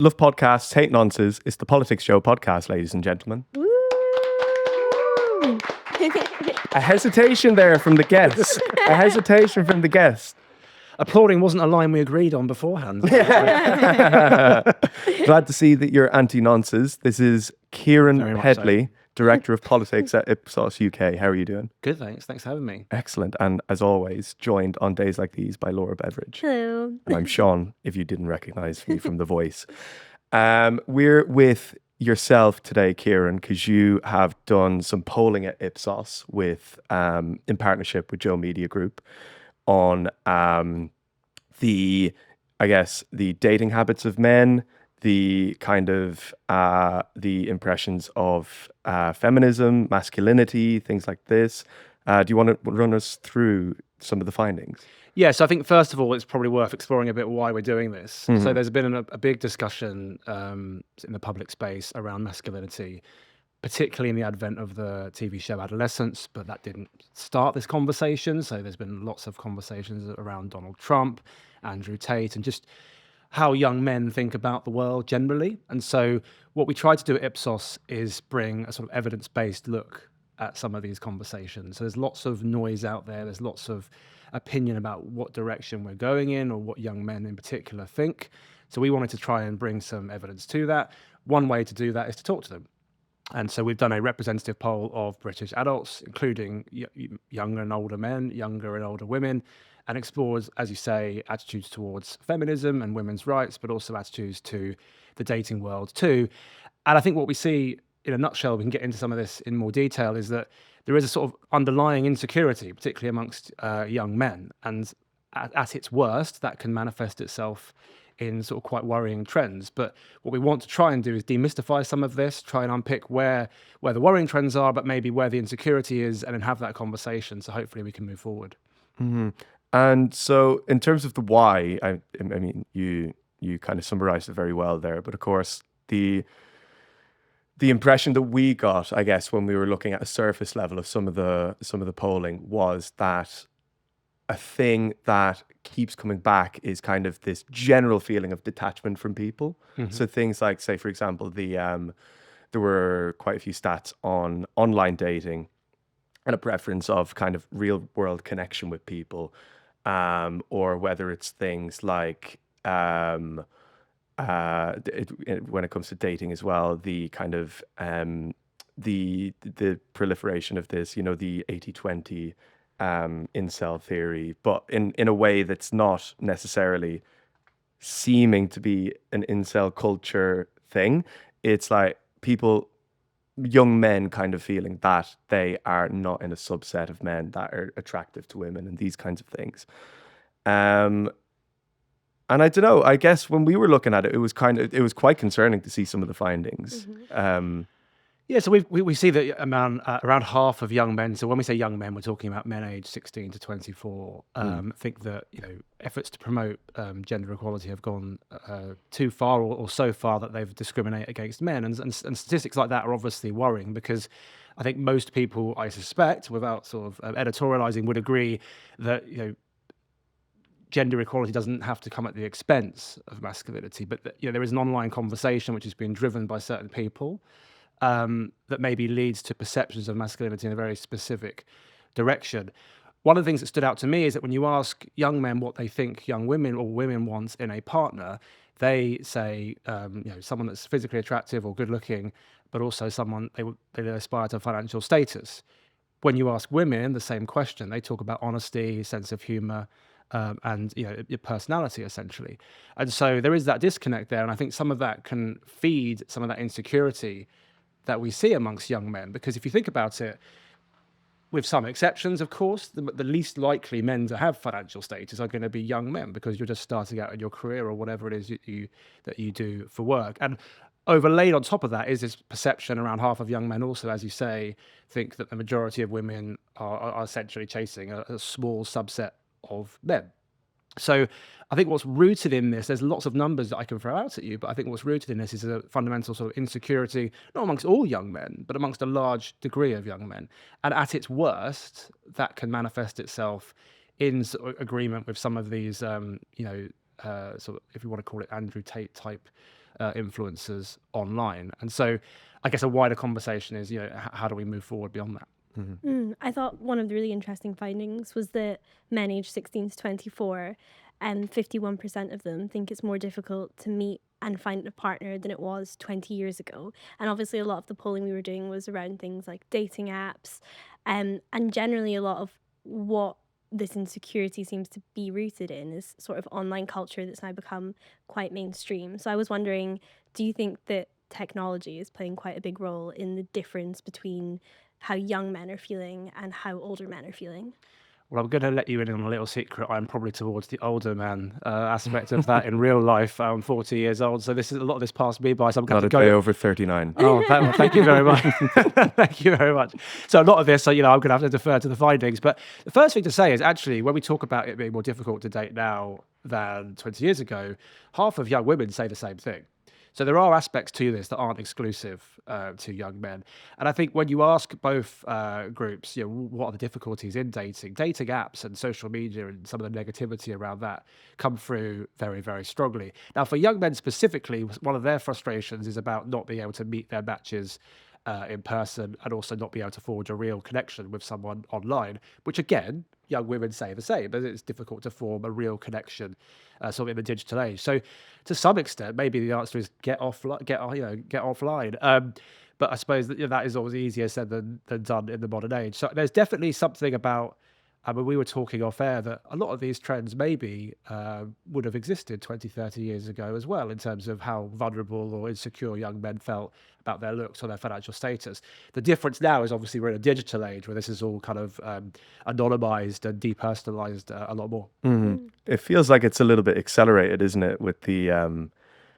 Love podcasts, hate nonsense. It's the PoliticsJOE podcast, ladies and gentlemen. Woo! A hesitation there from the guests. A hesitation from the guests. Applauding wasn't a line we agreed on beforehand. Glad to see that you're anti-nonsense. This is Keiran Very much Pedley, Director of Politics at Ipsos UK. How are you doing? Good, thanks. Thanks for having me. Excellent. And as always, joined on days like these by Laura Beveridge. Hello. And I'm Sean, if you didn't recognize me from the voice. We're with yourself today, Keiran, because you have done some polling at Ipsos with, in partnership with Joe Media Group on the dating habits of men, the kind of the impressions of feminism, masculinity, things like this. Do you want to run us through some of the findings? Yeah, so I think first of all, it's probably worth exploring a bit why we're doing this. So there's been a big discussion in the public space around masculinity, particularly in the advent of the TV show Adolescence, but that didn't start this conversation. So there's been lots of conversations around Donald Trump, Andrew Tate, and just how young men think about the world generally. And so what we try to do at Ipsos is bring a sort of evidence-based look at some of these conversations. So there's lots of noise out there. There's lots of opinion about what direction we're going in or what young men in particular think. So we wanted to try and bring some evidence to that. One way to do that is to talk to them. And so we've done a representative poll of British adults, including younger and older men, younger and older women, and explores, as you say, attitudes towards feminism and women's rights, but also attitudes to the dating world too. And I think what we see in a nutshell, we can get into some of this in more detail, is that there is a sort of underlying insecurity, particularly amongst young men. And at its worst, that can manifest itself in sort of quite worrying trends. But what we want to try and do is demystify some of this, try and unpick where the worrying trends are, but maybe where the insecurity is, and then have that conversation. So hopefully we can move forward. Mm-hmm. And so in terms of the why, I mean, you kind of summarized it very well there. But of course, the impression that we got, I guess, when we were looking at a surface level of some of the polling was that a thing that keeps coming back is kind of this general feeling of detachment from people. Mm-hmm. So things like, say, for example, there were quite a few stats on online dating and a preference of kind of real world connection with people, or whether it's things like when it comes to dating as well, the kind of the proliferation of this, the 80-20 incel theory, but in a way that's not necessarily seeming to be an incel culture thing. It's like young men kind of feeling that they are not in a subset of men that are attractive to women and these kinds of things. And I don't know, I guess when we were looking at it, it was quite concerning to see some of the findings. Mm-hmm. Yeah, so we see that around half of young men, so when we say young men, we're talking about men aged 16 to 24, think that efforts to promote gender equality have gone too far or so far that they've discriminated against men. And statistics like that are obviously worrying, because I think most people, I suspect, without sort of editorializing, would agree that gender equality doesn't have to come at the expense of masculinity, but that, there is an online conversation which is being driven by certain people that maybe leads to perceptions of masculinity in a very specific direction. One of the things that stood out to me is that when you ask young men what they think young women or women want in a partner, they say, someone that's physically attractive or good looking, but also someone they aspire to financial status. When you ask women the same question, they talk about honesty, sense of humor, and your personality, essentially. And so there is that disconnect there, and I think some of that can feed some of that insecurity that we see amongst young men, because if you think about it, with some exceptions, of course, the least likely men to have financial status are going to be young men, because you're just starting out in your career or whatever it is that you do for work. And overlaid on top of that is this perception around half of young men also, as you say, think that the majority of women are essentially chasing a small subset of men. So I think what's rooted in this, there's lots of numbers that I can throw out at you, but I think what's rooted in this is a fundamental sort of insecurity, not amongst all young men, but amongst a large degree of young men. And at its worst, that can manifest itself in sort of agreement with some of these, sort of, if you want to call it Andrew Tate type influencers online. And so I guess a wider conversation is, how do we move forward beyond that? I thought one of the really interesting findings was that men aged 16 to 24, 51% of them think it's more difficult to meet and find a partner than it was 20 years ago. And obviously, a lot of the polling we were doing was around things like dating apps, and generally, a lot of what this insecurity seems to be rooted in is sort of online culture that's now become quite mainstream. So I was wondering, do you think that technology is playing quite a big role in the difference between how young men are feeling and how older men are feeling? Well, I'm going to let you in on a little secret. I'm probably towards the older man aspect of that in real life. I'm 40 years old, so a lot of this passed me by. So I'm going Not to a go day over 39. Oh, well, thank you very much. Thank you very much. So a lot of this, I'm going to have to defer to the findings. But the first thing to say is actually, when we talk about it being more difficult to date now than 20 years ago, half of young women say the same thing. So there are aspects to this that aren't exclusive to young men. And I think when you ask both groups, what are the difficulties in dating apps and social media and some of the negativity around that come through very, very strongly. Now, for young men specifically, one of their frustrations is about not being able to meet their matches in person and also not be able to forge a real connection with someone online, which again, young women say the same, but it's difficult to form a real connection sort of in the digital age. So to some extent, maybe the answer is get offline. But I suppose that is always easier said than done in the modern age. So there's definitely something about, I mean, we were talking off air that a lot of these trends maybe would have existed 20, 30 years ago as well, in terms of how vulnerable or insecure young men felt about their looks or their financial status. The difference now is obviously we're in a digital age where this is all kind of anonymized and depersonalized a lot more. It feels like it's a little bit accelerated, isn't it, with the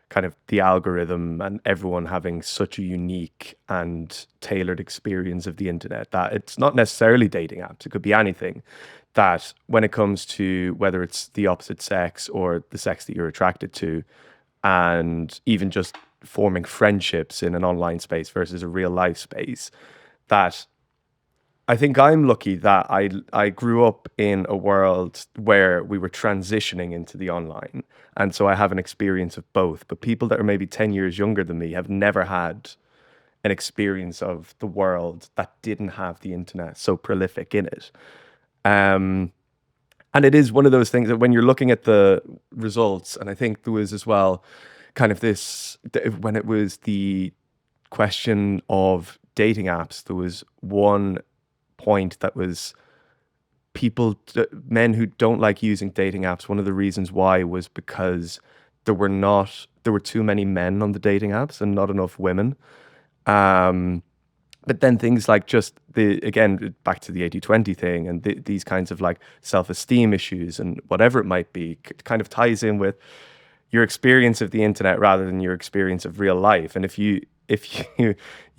kind of the algorithm and everyone having such a unique and tailored experience of the internet that it's not necessarily dating apps. It could be anything that when it comes to whether it's the opposite sex or the sex that you're attracted to, and even just forming friendships in an online space versus a real life space, that I think I'm lucky that I grew up in a world where we were transitioning into the online. And so I have an experience of both. But people that are maybe 10 years younger than me have never had an experience of the world that didn't have the internet so prolific in it. And it is one of those things that when you're looking at the results, and I think there was as well kind of this, when it was the question of dating apps, there was one point that was men who don't like using dating apps, one of the reasons why was because there were too many men on the dating apps and not enough women. But then things like just again, back to the 80-20 thing and these kinds of like self-esteem issues and whatever it might be, kind of ties in with your experience of the internet rather than your experience of real life. And if you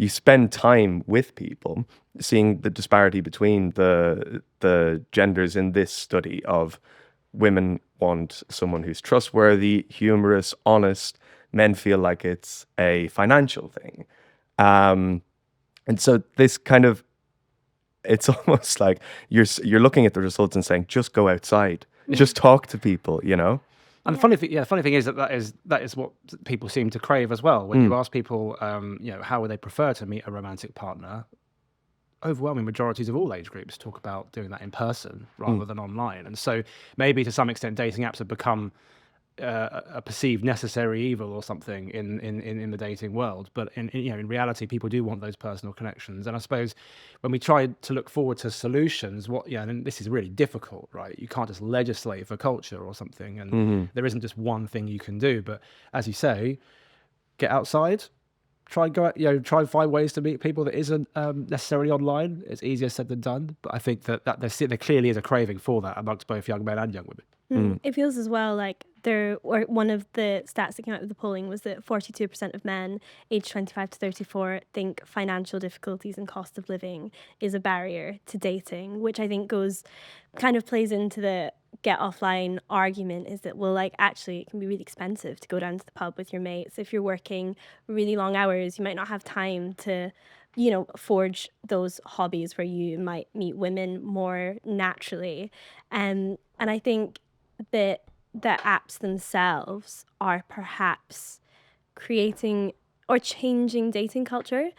spend time with people, seeing the disparity between the genders in this study of women want someone who's trustworthy, humorous, honest, men feel like it's a financial thing. And so this kind of, it's almost like you're looking at the results and saying, just go outside, just talk to people, And the funny thing is that is what people seem to crave as well. When you ask people, how would they prefer to meet a romantic partner, overwhelming majorities of all age groups talk about doing that in person rather than online. And so maybe to some extent, dating apps have become a perceived necessary evil or something in the dating world. But in reality, people do want those personal connections. And I suppose when we try to look forward to solutions, and this is really difficult, right? You can't just legislate for culture or something, and there isn't just one thing you can do. But as you say, get outside. Try and find ways to meet people that isn't necessarily online. It's easier said than done, but I think that there clearly is a craving for that amongst both young men and young women. It feels as well like one of the stats that came out of the polling was that 42% of men aged 25 to 34 think financial difficulties and cost of living is a barrier to dating, which I think kind of plays into the get offline argument, is that, well, like, actually it can be really expensive to go down to the pub with your mates. If you're working really long hours, you might not have time to forge those hobbies where you might meet women more naturally. And I think that the apps themselves are perhaps creating or changing dating culture,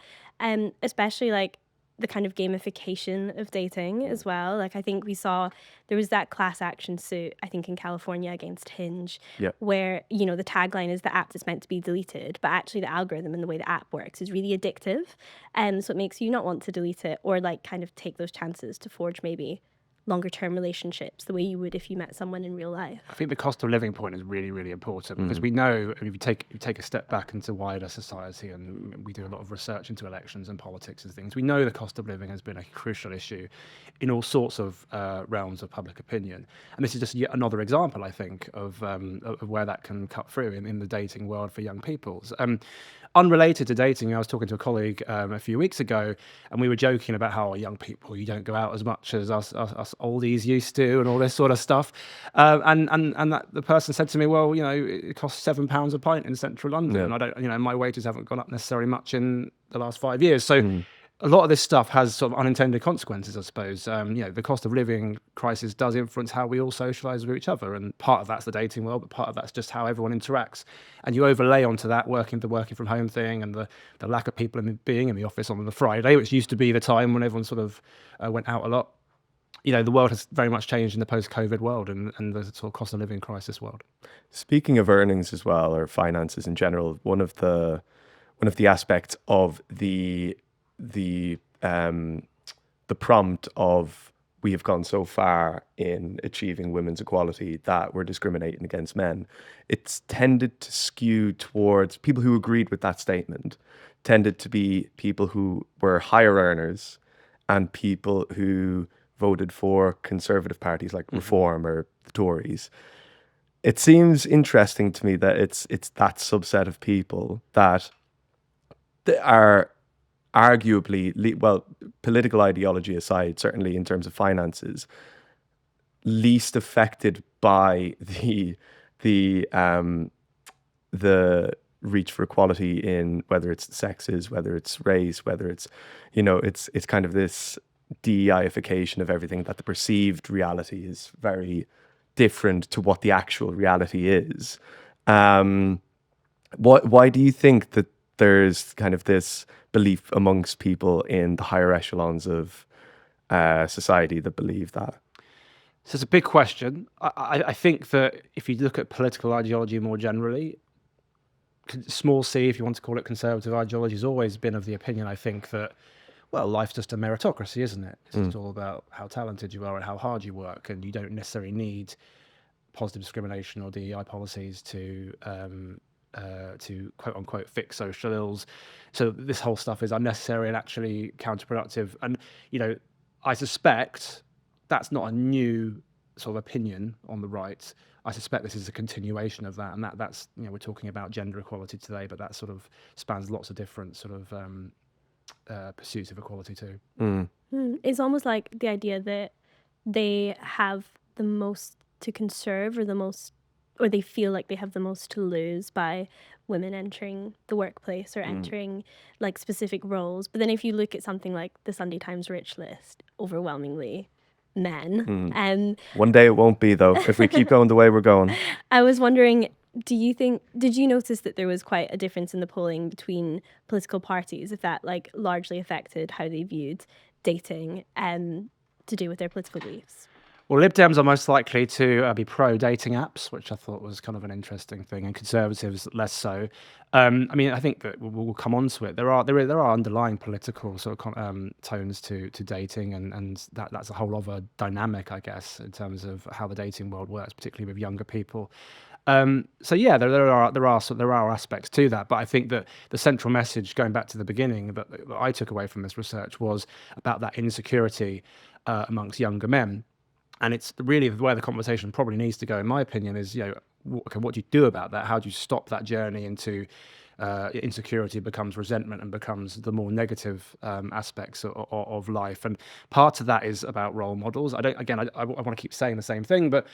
especially like the kind of gamification of dating as well. Like I think we saw there was that class action suit, I think in California against Hinge, where, you know, the tagline is the app is meant to be deleted, but actually the algorithm and the way the app works is really addictive. So it makes you not want to delete it or like kind of take those chances to forge maybe longer term relationships the way you would if you met someone in real life. I think the cost of living point is really, really important because we know, if you take a step back into wider society, and we do a lot of research into elections and politics and things, we know the cost of living has been a crucial issue in all sorts of realms of public opinion. And this is just yet another example, I think, of where that can cut through in the dating world for young people. Unrelated to dating, I was talking to a colleague a few weeks ago, and we were joking about how young people, you don't go out as much as us oldies used to, and all this sort of stuff. And that the person said to me, well, you know, it costs £7 a pint in central London. And I don't, you know, my wages haven't gone up necessarily much in the last 5 years. So a lot of this stuff has sort of unintended consequences, I suppose. You know, the cost of living crisis does influence how we all socialise with each other, and part of that's the dating world, but part of that's just how everyone interacts. And you overlay onto that the working from home thing, and the lack of people being in the office on the Friday, which used to be the time when everyone sort of went out a lot. You know, the world has very much changed in the post-COVID world and the sort of cost of living crisis world. Speaking of earnings as well, or finances in general, one of the aspects of the prompt of we have gone so far in achieving women's equality that we're discriminating against men, it's tended to skew towards people who agreed with that statement, tended to be people who were higher earners and people who voted for conservative parties like Reform or the Tories. It seems interesting to me that it's that subset of people that are arguably, well, political ideology aside, certainly in terms of finances, least affected by the reach for equality in whether it's the sexes, whether it's race, whether it's, you know, it's kind of this DEIification of everything, that the perceived reality is very different to what the actual reality is. Why do you think that there's kind of this belief amongst people in the higher echelons of society that believe that? So it's a big question. I think that if you look at political ideology more generally, small c, if you want to call it conservative ideology, has always been of the opinion, I think, that, well, life's just a meritocracy, isn't it? It's just all about how talented you are and how hard you work, and you don't necessarily need positive discrimination or DEI policies to quote unquote fix social ills. So this whole stuff is unnecessary and actually counterproductive. And, you know, I suspect that's not a new sort of opinion on the right. I suspect this is a continuation of that, and that's, you know, we're talking about gender equality today, but that sort of spans lots of different sort of pursuits of equality too. It's almost like the idea that they have the most to conserve, or they feel like they have the most to lose by women entering the workplace or entering like specific roles. But then if you look at something like the Sunday Times Rich List, overwhelmingly men. One day it won't be, though, if we keep going the way we're going. I was wondering, did you notice that there was quite a difference in the polling between political parties, if that like largely affected how they viewed dating to do with their political beliefs? Well, Lib Dems are most likely to be pro-dating apps, which I thought was kind of an interesting thing, and Conservatives less so. I mean, I think that we'll come on to it. There are underlying political sort of tones to dating, and that's a whole other dynamic, I guess, in terms of how the dating world works, particularly with younger people. So yeah, there are aspects to that, but I think that the central message, going back to the beginning, that I took away from this research was about that insecurity amongst younger men. And it's really where the conversation probably needs to go, in my opinion, is, you know, what do you do about that? How do you stop that journey into insecurity becomes resentment and becomes the more negative aspects of life? And part of that is about role models. I want to keep saying the same thing, but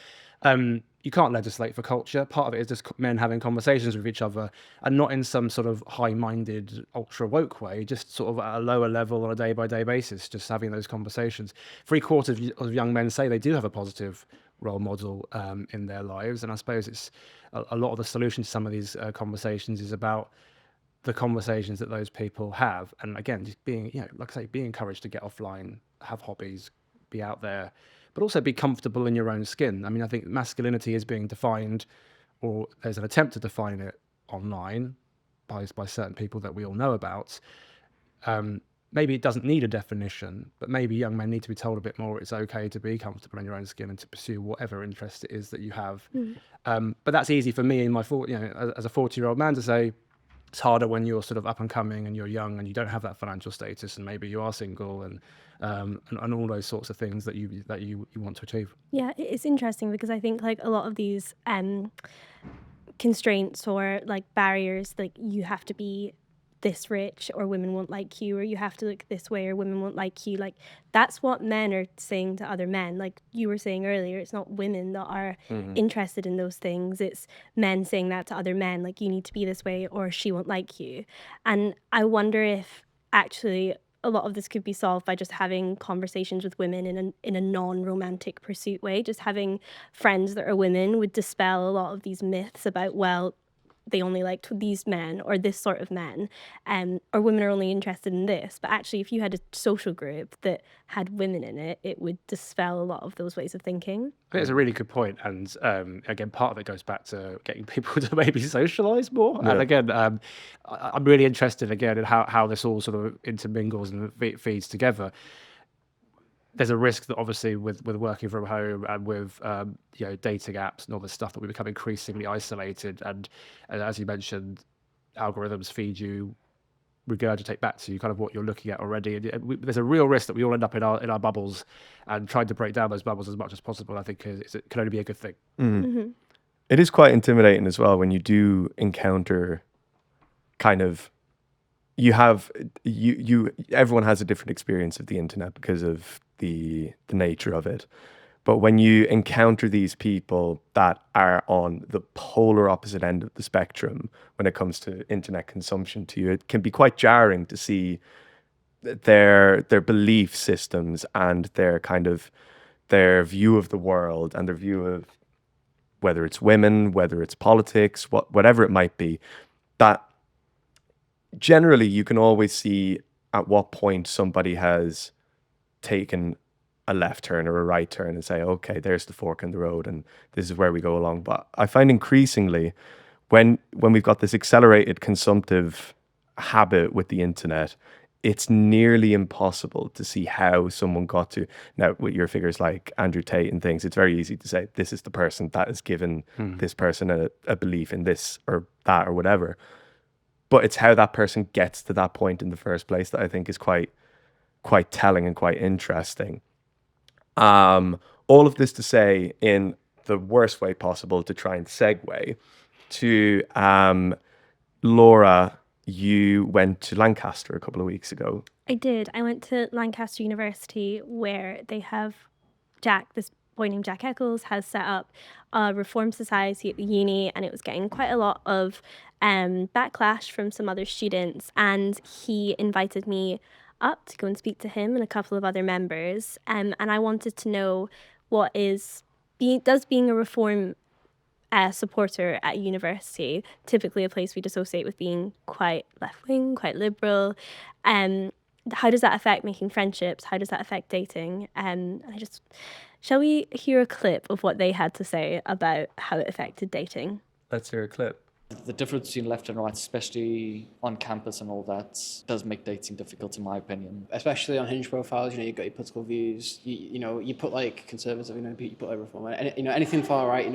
you can't legislate for culture. Part of it is just men having conversations with each other, and not in some sort of high-minded, ultra-woke way, just sort of at a lower level on a day-by-day basis, just having those conversations. 3/4 of young men say they do have a positive role model in their lives. And I suppose it's a lot of the solution to some of these conversations is about the conversations that those people have. And again, just being, like I say, be encouraged to get offline, have hobbies, be out there, but also be comfortable in your own skin. I mean, I think masculinity is being defined, or there's an attempt to define it online by certain people that we all know about. Maybe it doesn't need a definition, but maybe young men need to be told a bit more it's okay to be comfortable in your own skin and to pursue whatever interest it is that you have. But that's easy for me in my as a 40-year-old man to say. It's harder when you're sort of up and coming and you're young and you don't have that financial status, and maybe you are single and all those sorts of things that you want to achieve. Yeah, it's interesting because I think like a lot of these constraints or like barriers, like you have to be this rich or women won't like you, or you have to look this way or women won't like you. Like that's what men are saying to other men. Like you were saying earlier, it's not women that are interested in those things. It's men saying that to other men, like you need to be this way or she won't like you. And I wonder if actually a lot of this could be solved by just having conversations with women in a non-romantic pursuit way. Just having friends that are women would dispel a lot of these myths about, well, they only liked these men or this sort of men, or women are only interested in this. But actually, if you had a social group that had women in it, it would dispel a lot of those ways of thinking. I think it's a really good point. And again, part of it goes back to getting people to maybe socialise more. Yeah. And again, I'm really interested again in how this all sort of intermingles and feeds together. There's a risk that obviously with working from home and with dating apps and all this stuff that we become increasingly isolated, and as you mentioned, algorithms feed you, regurgitate back to you kind of what you're looking at already. And there's a real risk that we all end up in our bubbles, and trying to break down those bubbles as much as possible, I think it can only be a good thing. It is quite intimidating as well when you do encounter kind of everyone has a different experience of the internet because of the nature of it. But when you encounter these people that are on the polar opposite end of the spectrum when it comes to internet consumption to you, it can be quite jarring to see their belief systems and their view of the world and their view of whether it's women, whether it's politics, whatever it might be, that generally you can always see at what point somebody has taken a left turn or a right turn and say, okay, there's the fork in the road and this is where we go along. But I find increasingly when we've got this accelerated consumptive habit with the internet, it's nearly impossible to see how someone got to. Now, with your figures like Andrew Tate and things, it's very easy to say this is the person that has given this person a belief in this or that or whatever. But it's how that person gets to that point in the first place that I think is quite telling and quite interesting. All of this to say, in the worst way possible, to try and segue to Laura, you went to Lancaster a couple of weeks ago. I did. I went to Lancaster University, where they have this boy named Jack Eccles has set up a reform society at the uni, and it was getting quite a lot of backlash from some other students, and he invited me up to go and speak to him and a couple of other members, and I wanted to know what does being a reform supporter at university, typically a place we'd associate with being quite left-wing, quite liberal, how does that affect making friendships? How does that affect dating? Shall we hear a clip of what they had to say about how it affected dating? Let's hear a clip. The difference between left and right, especially on campus and all that, does make dating difficult, in my opinion. Especially on Hinge profiles, you've got your political views. You put like conservative, you put like reform, and anything far right.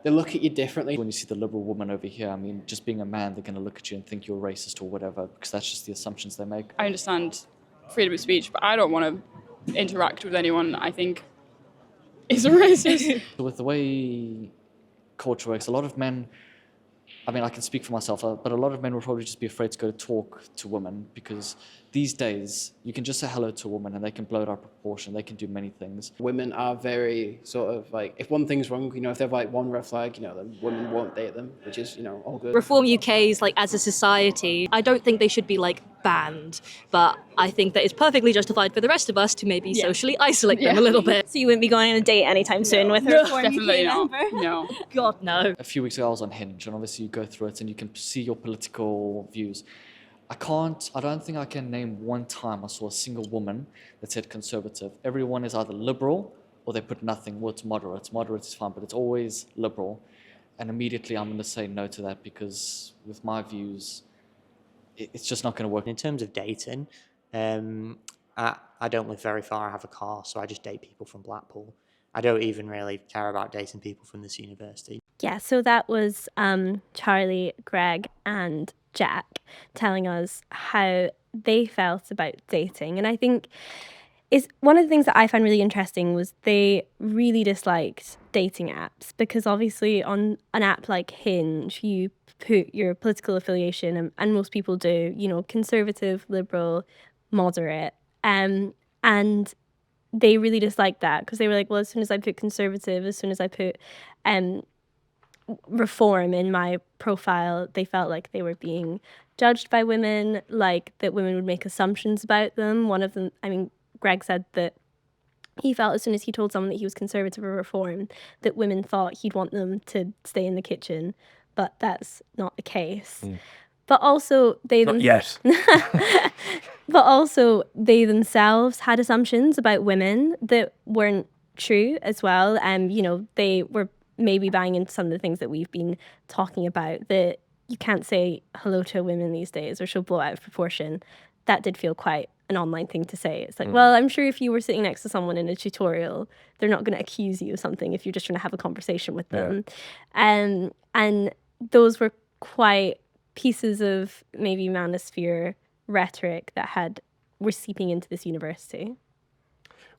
They look at you differently. When you see the liberal woman over here, I mean, just being a man, they're going to look at you and think you're racist or whatever, because that's just the assumptions they make. I understand freedom of speech, but I don't want to interact with anyone that I think is a racist. With the way culture works, a lot of men, I mean, I can speak for myself, but a lot of men will probably just be afraid to go to talk to women, because these days you can just say hello to a woman and they can blow it out of proportion. They can do many things. Women are very sort of like, if one thing's wrong, if they have like one red flag, then women won't date them, which is, all good. Reform UK is like, as a society, I don't think they should be like banned. But I think that it's perfectly justified for the rest of us to maybe socially isolate them a little bit. So you wouldn't be going on a date anytime soon with a Reform Definitely UK not. member? No. God, no. A few weeks ago, I was on Hinge, and obviously you go through it and you can see your political views. I don't think I can name one time I saw a single woman that said conservative. Everyone is either liberal or they put nothing. Well, it's moderate. Moderate is fine, but it's always liberal. And immediately I'm going to say no to that, because with my views, it's just not going to work. In terms of dating, I don't live very far. I have a car, so I just date people from Blackpool. I don't even really care about dating people from this university. Yeah, so that was Charlie, Greg, and Jack telling us how they felt about dating. And I think is one of the things that I found really interesting was they really disliked dating apps, because obviously on an app like Hinge, you put your political affiliation, and most people do, you know, conservative, liberal, moderate. And they really disliked that, because they were like, well, as soon as I put conservative, as soon as I put reform in my profile, they felt like they were being judged by women, like that women would make assumptions about them. One of them, I mean, Greg said that he felt as soon as he told someone that he was conservative or reform, that women thought he'd want them to stay in the kitchen, but that's not the case. But also Not yet. but also they themselves had assumptions about women that weren't true as well. And, you know, they were maybe buying into some of the things that we've been talking about, that you can't say hello to a woman these days or she'll blow out of proportion. That did feel quite an online thing to say. It's like, well, I'm sure if you were sitting next to someone in a tutorial, they're not going to accuse you of something if you're just trying to have a conversation with them. And those were quite pieces of maybe manosphere rhetoric that were seeping into this university.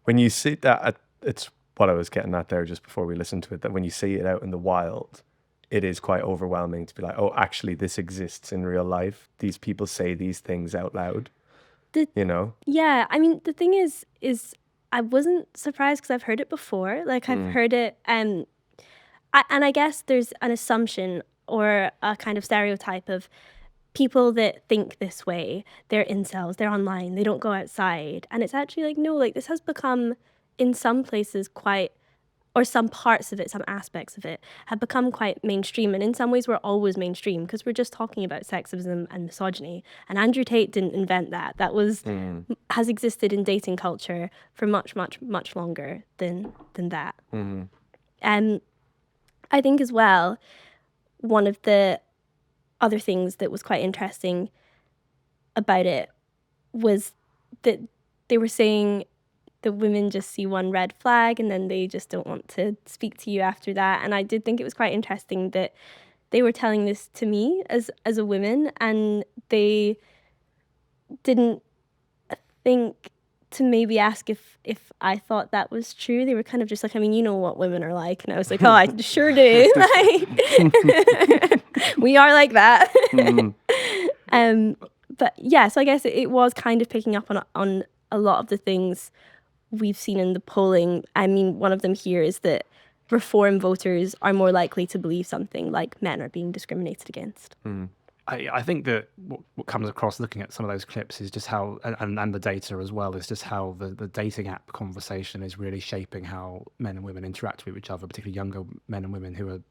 When you see that, it's what I was getting at there just before we listened to it, that when you see it out in the wild, it is quite overwhelming to be like, oh, actually, this exists in real life. These people say these things out loud, you know? Yeah, I mean, the thing is I wasn't surprised, because I've heard it before. Like, I've heard it, and I guess there's an assumption or a kind of stereotype of people that think this way. They're incels, they're online, they don't go outside. And it's actually like, no, like this has become in some places quite, or some parts of it, some aspects of it have become quite mainstream. And in some ways we're always mainstream, because we're just talking about sexism and misogyny. And Andrew Tate didn't invent that. That was has existed in dating culture for much, much, much longer than that. And I think as well, one of the other things that was quite interesting about it was that they were saying that women just see one red flag and then they just don't want to speak to you after that. And I did think it was quite interesting that they were telling this to me as a woman, and they didn't think to maybe ask if I thought that was true. They were kind of just like, I mean, you know what women are like. And I was like, oh, I sure do. Like, we are like that. But yeah, so I guess it was kind of picking up on a lot of the things we've seen in the polling. I mean, one of them here is that reform voters are more likely to believe something like men are being discriminated against. I think that what comes across looking at some of those clips is just how, and the data as well, is just how the dating app conversation is really shaping how men and women interact with each other, particularly younger men and women who are,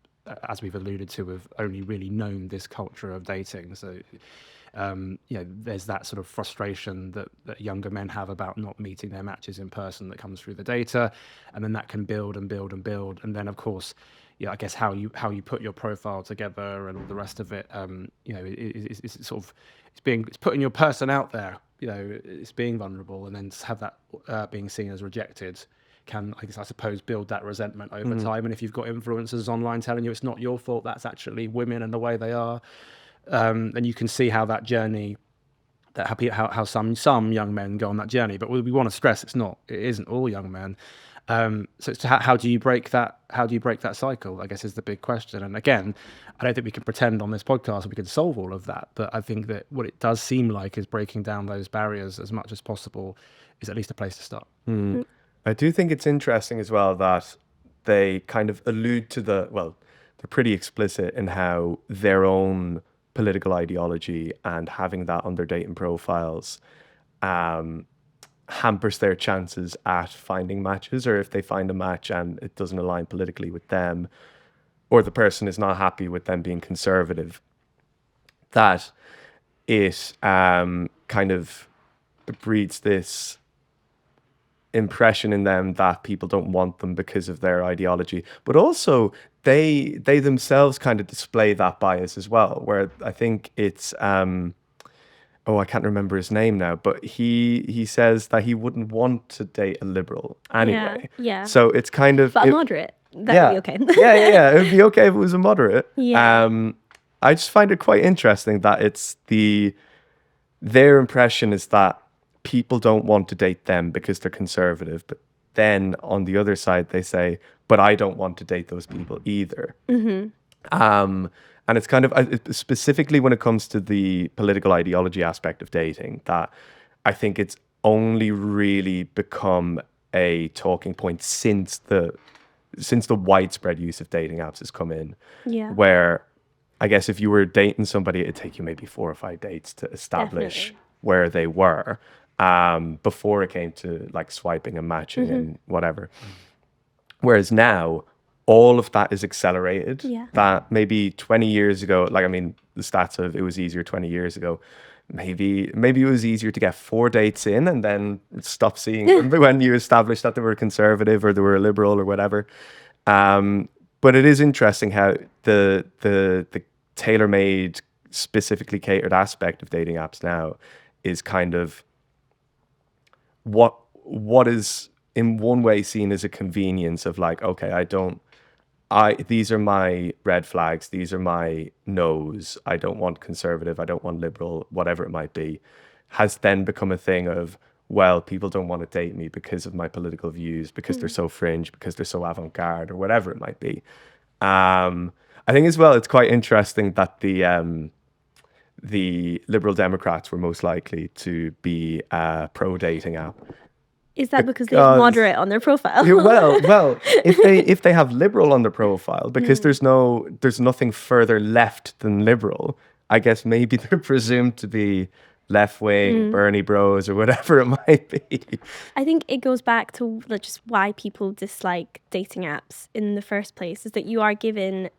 as we've alluded to, have only really known this culture of dating. So, there's that sort of frustration that younger men have about not meeting their matches in person that comes through the data, and then that can build and build and build. And then, of course, I guess how you put your profile together and all the rest of it, it's sort of it's putting your person out there. It's being vulnerable, and then to have that being seen as rejected can, I suppose, build that resentment over time. And if you've got influencers online telling you it's not your fault, that's actually women and the way they are, then you can see how that journey, how some young men go on that journey. But we want to stress it isn't all young men. So it's how do you break that? How do you break that cycle, I guess, is the big question. And again, I don't think we can pretend on this podcast we can solve all of that. But I think that what it does seem like is breaking down those barriers as much as possible is at least a place to start. I do think it's interesting as well that they kind of allude to they're pretty explicit in how their own political ideology and having that on their dating profiles hampers their chances at finding matches, or if they find a match and it doesn't align politically with them, or the person is not happy with them being conservative, that it kind of breeds this impression in them that people don't want them because of their ideology. But also they themselves kind of display that bias as well, where I think it's I can't remember his name now, but he says that he wouldn't want to date a liberal anyway. Yeah. So it's kind of But a moderate, that would be okay. yeah. It would be okay if it was a moderate. Yeah. I just find it quite interesting that it's their impression is that people don't want to date them because they're conservative, but then on the other side they say, but I don't want to date those people either. And it's kind of specifically when it comes to the political ideology aspect of dating, that I think it's only really become a talking point since the widespread use of dating apps has come in. Yeah. Where I guess if you were dating somebody, it'd take you maybe 4 or 5 dates to establish Definitely. where they were before it came to like swiping and matching and whatever. Whereas now, all of that is accelerated. Yeah. That maybe 20 years ago, like, I mean, the stats of it was easier 20 years ago. Maybe it was easier to get 4 dates in and then stop seeing them when you established that they were conservative or they were a liberal or whatever. But it is interesting how the tailor-made, specifically catered aspect of dating apps now is kind of what is in one way seen as a convenience of like, okay, these are my red flags, these are my no's, I don't want conservative, I don't want liberal, whatever it might be, has then become a thing of, well, people don't want to date me because of my political views, because they're so fringe, because they're so avant-garde, or whatever it might be. I think as well, it's quite interesting that the Liberal Democrats were most likely to be a pro-dating app. Is that because they have moderate on their profile? Yeah, well, if they have liberal on their profile, because there's nothing further left than liberal, I guess maybe they're presumed to be left-wing, Bernie bros, or whatever it might be. I think it goes back to just why people dislike dating apps in the first place, is that you are given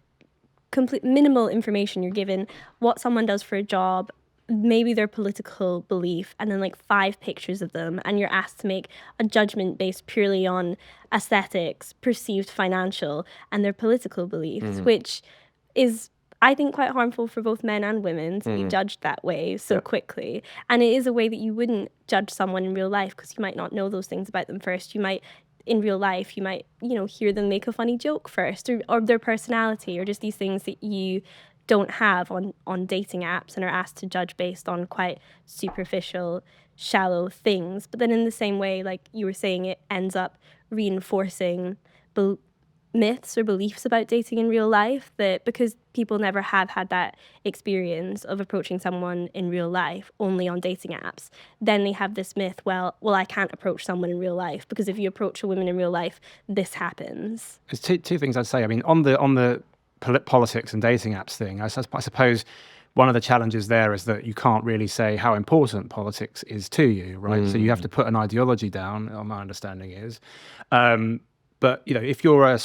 complete minimal information. You're given what someone does for a job, maybe their political belief, and then like 5 pictures of them, and you're asked to make a judgment based purely on aesthetics, perceived financial, and their political beliefs, which is, I think, quite harmful for both men and women to be judged that way so quickly. And it is a way that you wouldn't judge someone in real life, because you might not know those things about them first. You might, in real life, you might, hear them make a funny joke first, or their personality, or just these things that you don't have on dating apps and are asked to judge based on quite superficial, shallow things. But then in the same way, like you were saying, it ends up reinforcing myths or beliefs about dating in real life, that because people never have had that experience of approaching someone in real life, only on dating apps, then they have this myth, well, I can't approach someone in real life, because if you approach a woman in real life, this happens. There's two things I'd say. I mean, on the politics and dating apps thing, I suppose one of the challenges there is that you can't really say how important politics is to you, right? So you have to put an ideology down, my understanding is. But if you're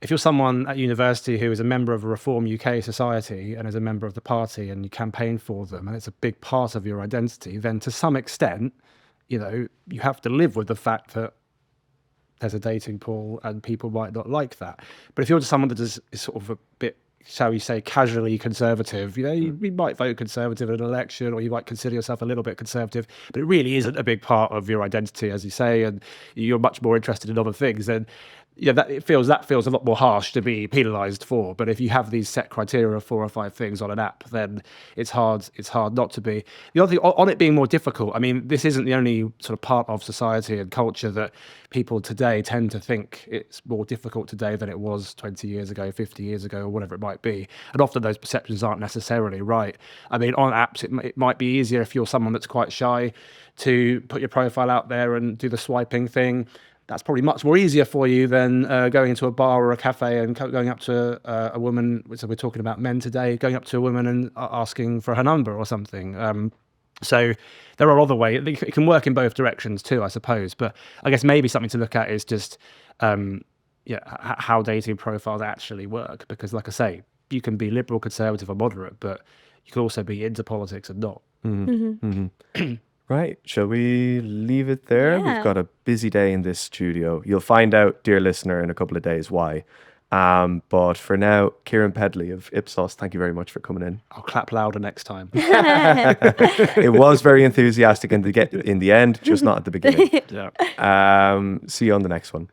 if you're someone at university who is a member of a Reform UK society and is a member of the party, and you campaign for them, and it's a big part of your identity, then to some extent, you have to live with the fact that there's a dating pool and people might not like that. But if you're just someone that is sort of a bit, shall we say, casually conservative, you might vote conservative in an election, or you might consider yourself a little bit conservative, but it really isn't a big part of your identity, as you say, and you're much more interested in other things, then that feels a lot more harsh to be penalised for. But if you have these set criteria of 4 or 5 things on an app, then it's hard not to be. The other thing, on it being more difficult, I mean, this isn't the only sort of part of society and culture that people today tend to think it's more difficult today than it was 20 years ago, 50 years ago, or whatever it might be. And often those perceptions aren't necessarily right. I mean, on apps, it might be easier if you're someone that's quite shy to put your profile out there and do the swiping thing. that's probably much more easier for you than going into a bar or a cafe and going up to a woman. So we're talking about men today, going up to a woman and asking for her number or something. So there are other ways. It can work in both directions too, I suppose. But I guess maybe something to look at is just how dating profiles actually work. Because like I say, you can be liberal, conservative or moderate, but you can also be into politics and not. Right. Shall we leave it there? Yeah. We've got a busy day in this studio. You'll find out, dear listener, in a couple of days why. But for now, Keiran Pedley of Ipsos, thank you very much for coming in. I'll clap louder next time. It was very enthusiastic in the end, just not at the beginning. Yeah. See you on the next one.